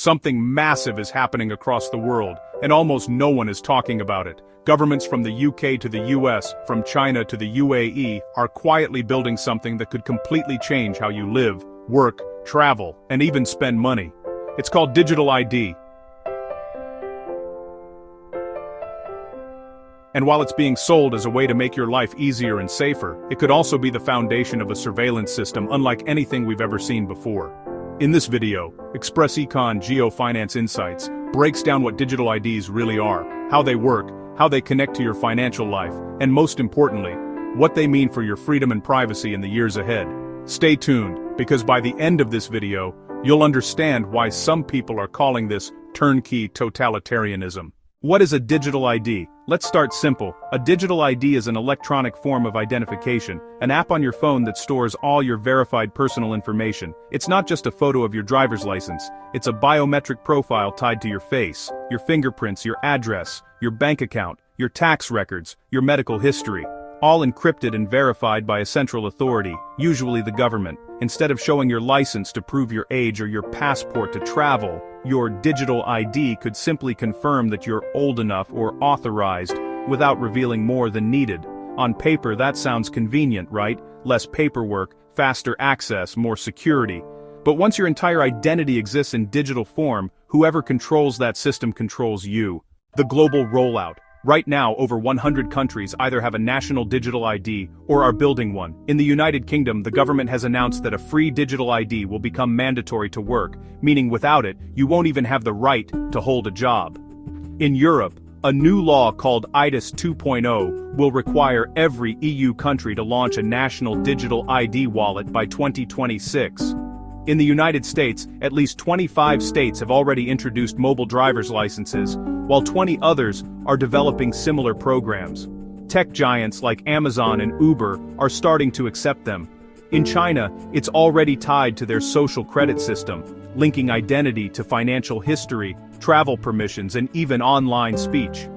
Something massive is happening across the world, and almost no one is talking about it. Governments from the UK to the US, from China to the UAE, are quietly building something that could completely change how you live, work, travel, and even spend money. It's called digital ID. And while it's being sold as a way to make your life easier and safer, it could also be the foundation of a surveillance system unlike anything we've ever seen before. In this video, Express Econ Geofinance Insights breaks down what digital IDs really are, how they work, how they connect to your financial life, and most importantly, what they mean for your freedom and privacy in the years ahead. Stay tuned, because by the end of this video, you'll understand why some people are calling this turnkey totalitarianism. What is a digital ID? Let's start simple. A digital ID is an electronic form of identification, an app on your phone that stores all your verified personal information. It's not just a photo of your driver's license, it's a biometric profile tied to your face, your fingerprints, your address, your bank account, your tax records, your medical history. All encrypted and verified by a central authority, usually the government. Instead of showing your license to prove your age or your passport to travel, your digital ID could simply confirm that you're old enough or authorized, without revealing more than needed. On paper that sounds convenient, right? Less paperwork, faster access, more security. But once your entire identity exists in digital form, whoever controls that system controls you. The global rollout. Right now, over 100 countries either have a national digital ID or are building one. In the United Kingdom, the government has announced that a free digital ID will become mandatory to work, meaning without it, you won't even have the right to hold a job. In Europe, a new law called IDIS 2.0 will require every EU country to launch a national digital ID wallet by 2026. In the United States, at least 25 states have already introduced mobile driver's licenses, while 20 others are developing similar programs. Tech giants like Amazon and Uber are starting to accept them. In China, it's already tied to their social credit system, linking identity to financial history, travel permissions, and even online speech.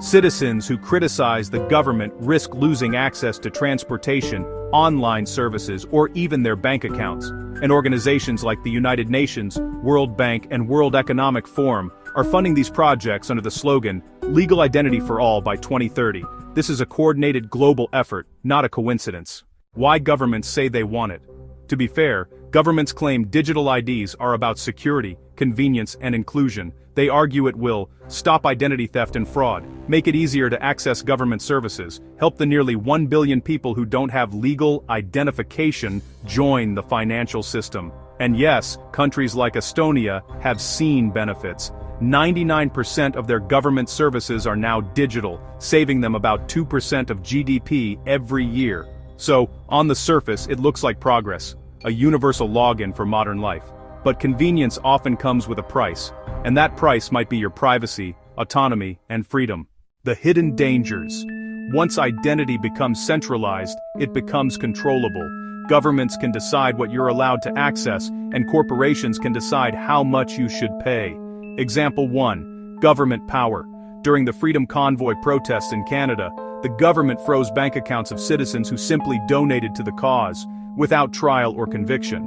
Citizens who criticize the government risk losing access to transportation, online services, or even their bank accounts. And organizations like the United Nations, World Bank, and World Economic Forum are funding these projects under the slogan, Legal Identity for All by 2030. This is a coordinated global effort, not a coincidence. Why governments say they want it? To be fair, governments claim digital IDs are about security, convenience, and inclusion. They argue it will stop identity theft and fraud, make it easier to access government services, help the nearly 1 billion people who don't have legal identification join the financial system. And yes, countries like Estonia have seen benefits. 99% of their government services are now digital, saving them about 2% of GDP every year. So, on the surface, it looks like progress, a universal login for modern life. But convenience often comes with a price, and that price might be your privacy, autonomy, and freedom. The hidden dangers. Once identity becomes centralized, it becomes controllable. Governments can decide what you're allowed to access, and corporations can decide how much you should pay. Example 1. Government power. During the Freedom Convoy protests in Canada, the government froze bank accounts of citizens who simply donated to the cause, without trial or conviction.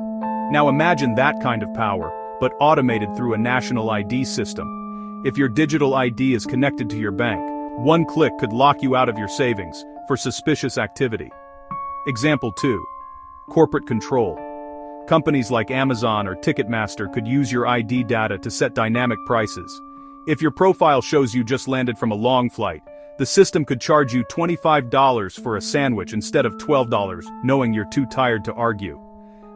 Now imagine that kind of power, but automated through a national ID system. If your digital ID is connected to your bank, one click could lock you out of your savings for suspicious activity. Example 2. Corporate control. Companies like Amazon or Ticketmaster could use your ID data to set dynamic prices. If your profile shows you just landed from a long flight, the system could charge you $25 for a sandwich instead of $12, knowing you're too tired to argue.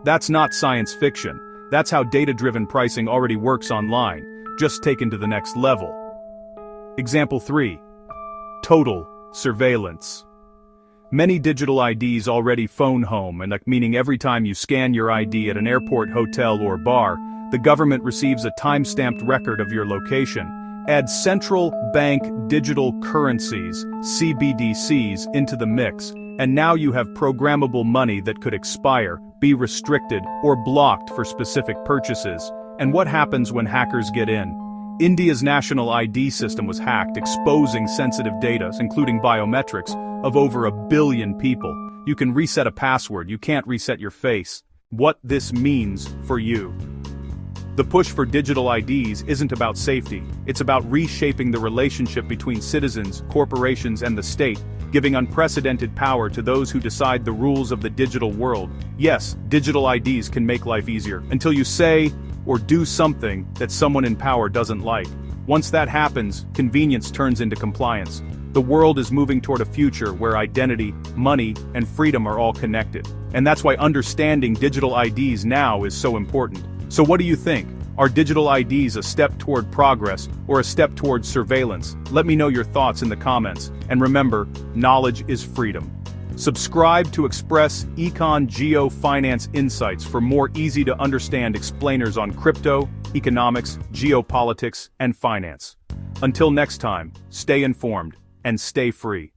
That's not science fiction. That's how data-driven pricing already works online, just taken to the next level. Example 3. Total surveillance. Many digital IDs already phone home, and meaning every time you scan your ID at an airport, hotel, or bar, the government receives a time-stamped record of your location. Add central bank digital currencies, CBDCs, into the mix, and now you have programmable money that could expire, be restricted, or blocked for specific purchases. And what happens when hackers get in? India's national ID system was hacked, exposing sensitive data, including biometrics, of over 1 billion people. You can reset a password, you can't reset your face. What this means for you. The push for digital IDs isn't about safety, it's about reshaping the relationship between citizens, corporations, and the state, giving unprecedented power to those who decide the rules of the digital world. Yes, digital IDs can make life easier, until you say or do something that someone in power doesn't like. Once that happens, convenience turns into compliance. The world is moving toward a future where identity, money, and freedom are all connected. And that's why understanding digital IDs now is so important. So what do you think? Are digital IDs a step toward progress or a step toward surveillance? Let me know your thoughts in the comments. And remember, knowledge is freedom. Subscribe to Express Econ Geo Finance Insights for more easy-to-understand explainers on crypto, economics, geopolitics, and finance. Until next time, stay informed and stay free.